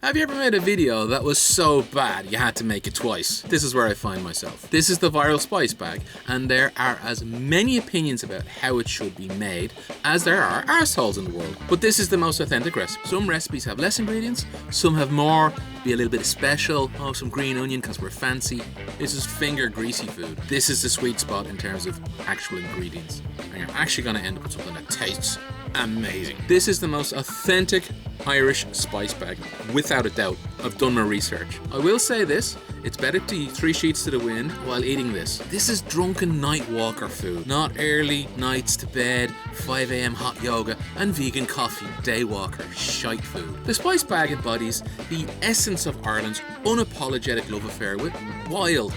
Have you ever made a video that was so bad you had to make it twice? This is where I find myself. This is the viral spice bag, and there are as many opinions about how it should be made as there are arseholes in the world. But this is the most authentic recipe. Some recipes have less ingredients, some have more, be a little bit special. Oh, some green onion because we're fancy. This is finger greasy food. This is the sweet spot in terms of actual ingredients. And you're actually going to end up with something that tastes amazing. This is the most authentic Irish spice bag, without a doubt. I've done my research. I will say this, it's better to eat 3 sheets to the wind while eating this. This is drunken night walker food, not early nights to bed, 5 a.m. hot yoga and vegan coffee, day walker, shite food. The spice bag embodies the essence of Ireland's unapologetic love affair with wild,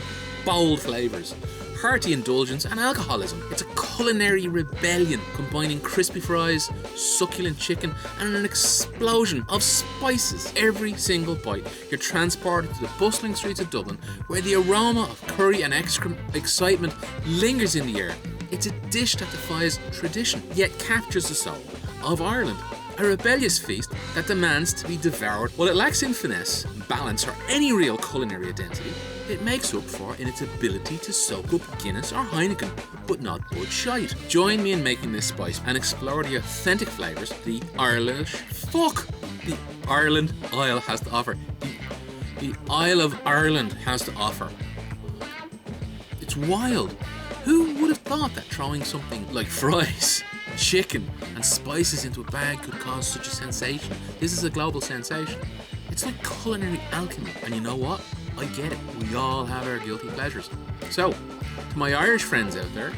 bold flavours, hearty indulgence and alcoholism. It's a culinary rebellion combining crispy fries, succulent chicken and an explosion of spices. Every single bite you're transported to the bustling streets of Dublin where the aroma of curry and excitement lingers in the air. It's a dish that defies tradition yet captures the soul of Ireland. A rebellious feast that demands to be devoured. While it lacks in finesse, balance or any real culinary identity, it makes up for in its ability to soak up Guinness or Heineken, but not Bud Shite. Join me in making this spice and explore the authentic flavours the Ireland Isle has to offer. The Isle of Ireland has to offer. It's wild. Who would have thought that throwing something like fries, chicken and spices into a bag could cause such a sensation? This is a global sensation. It's like culinary alchemy, and you know what? I get it. We all have our guilty pleasures. So, to my Irish friends out there,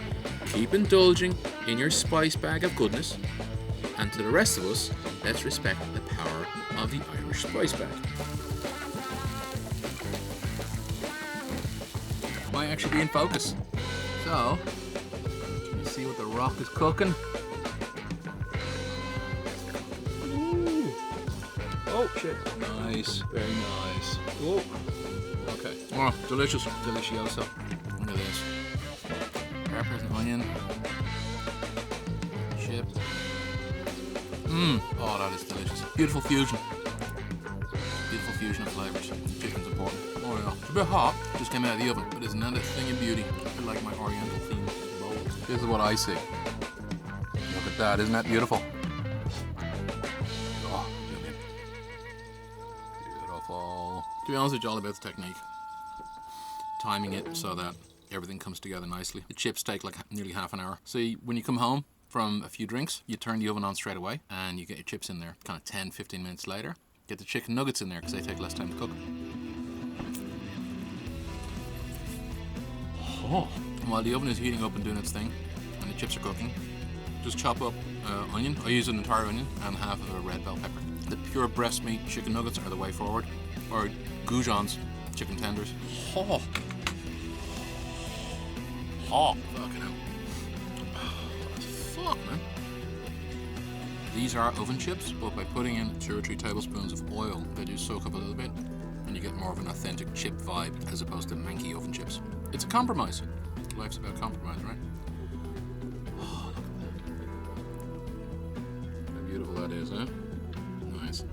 keep indulging in your spice bag of goodness, and to the rest of us, let's respect the power of the Irish spice bag. Might actually be in focus. So, can you see what the rock is cooking? Ooh. Oh shit. Nice. Very nice. Oh. Okay. Oh, delicious. Delicioso. Look at this. Peppers and onion. Chip. Oh, that is delicious. Beautiful fusion. Beautiful fusion of flavours. Chicken's important. Oh yeah. It's a bit hot. Just came out of the oven. But isn't that a thing of beauty? I feel like my oriental theme bowls. This is what I see. Look at that. Isn't that beautiful? Oh, beautiful. To be honest, it's all about the technique. Timing it so that everything comes together nicely. The chips take like nearly half an hour. So when you come home from a few drinks, you turn the oven on straight away and you get your chips in there kind of 10-15 minutes later. Get the chicken nuggets in there because they take less time to cook. Oh. While the oven is heating up and doing its thing and the chips are cooking, just chop up onion. I use an entire onion and half of a red bell pepper. The pure breast meat chicken nuggets are the way forward, or goujons, chicken tenders. Oh. Oh. Fucking hell. Fuck, man. These are oven chips, but by putting in 2 or 3 tablespoons of oil, they do soak up a little bit, and you get more of an authentic chip vibe as opposed to manky oven chips. It's a compromise. Life's about compromise, right? Oh, look at that. How beautiful that is, huh? Nice.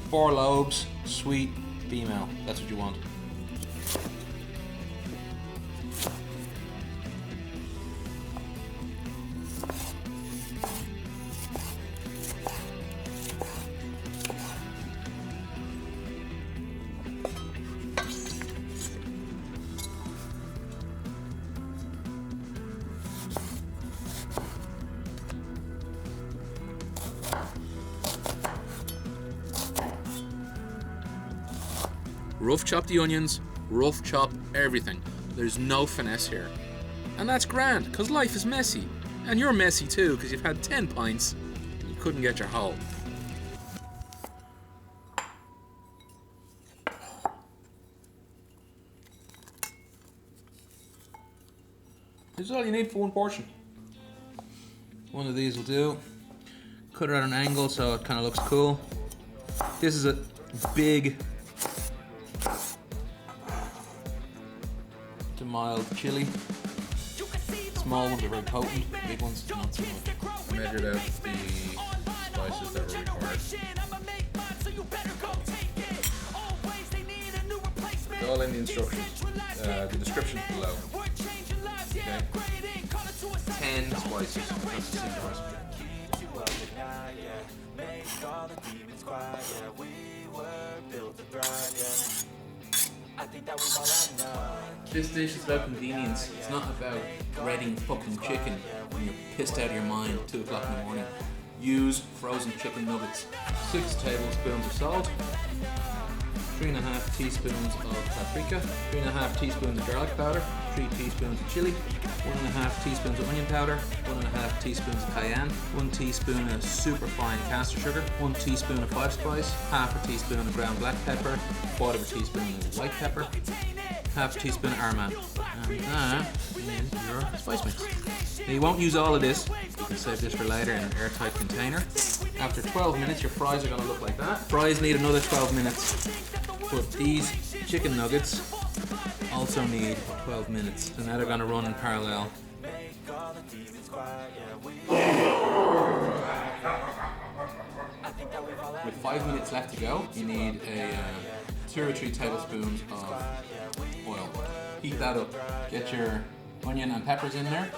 Four lobes, sweet, female. That's what you want. Rough chop the onions, rough chop everything. There's no finesse here. And that's grand, because life is messy. And you're messy too, because you've had 10 pints and you couldn't get your whole. This is all you need for one portion. One of these will do. cut it at an angle so it kind of looks cool. This is a big to mild chili. Small ones are very potent, big ones not so much. Measured out the spices that were required. It's all in the instructions, the description below. Okay. 10 spices. That's the secret recipe. This dish is about convenience. It's not about breading fucking chicken when you're pissed out of your mind at 2 o'clock in the morning. Use frozen chicken nuggets. 6 tablespoons of salt. 3.5 teaspoons of paprika. 3.5 teaspoons of garlic powder. 3 teaspoons of chili. 1.5 teaspoons of onion powder. 1.5 teaspoons of cayenne. 1 teaspoon of superfine caster sugar. 1 teaspoon of 5 spice. Half a teaspoon of ground black pepper. 1/4 teaspoon of white pepper. Half a teaspoon of Armand. And that is your spice mix. Now you won't use all of this. You can save this for later in an airtight container. After 12 minutes, your fries are going to look like that. Fries need another 12 minutes. But these chicken nuggets also need 12 minutes. So now they're going to run in parallel. With 5 minutes left to go, you need a 2 or 3 tablespoons of oil. Heat that up. Get your onion and peppers in there.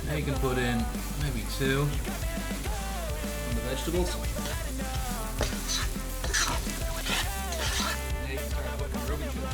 Now you can put in maybe 2 on the vegetables. Now you can start putting ruby chili.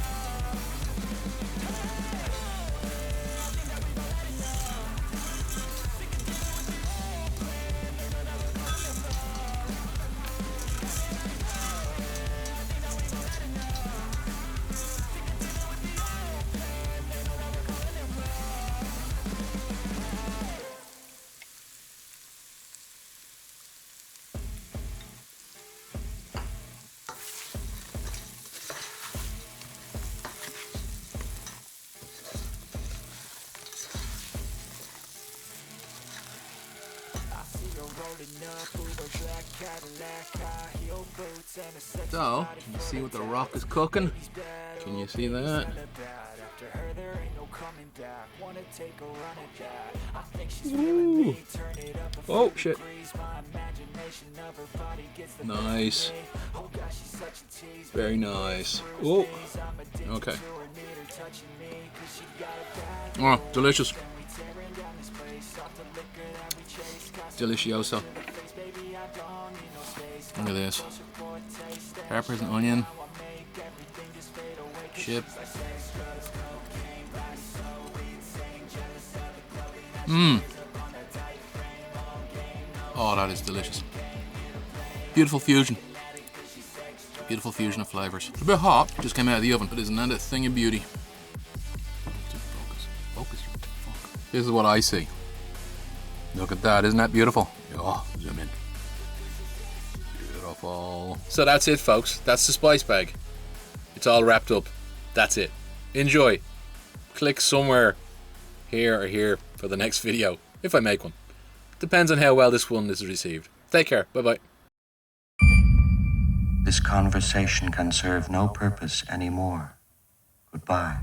So, can you see what the rock is cooking? Can you see that? Ooh. Oh shit. Nice. Very nice. Oh. Okay. Oh, delicious. Delicioso. Look at this. Peppers and onion. Chip. Mmm. Oh, that is delicious. Beautiful fusion. Beautiful fusion of flavors. It's a bit hot. Just came out of the oven, but isn't that a thing of beauty? Focus. Focus. This is what I see. Look at that. Isn't that beautiful? Oh, zoom in. Beautiful. So that's it, folks. That's the spice bag. It's all wrapped up. That's it. Enjoy. Click somewhere here or here for the next video, if I make one. Depends on how well this one is received. Take care. Bye-bye. This conversation can serve no purpose anymore. Goodbye.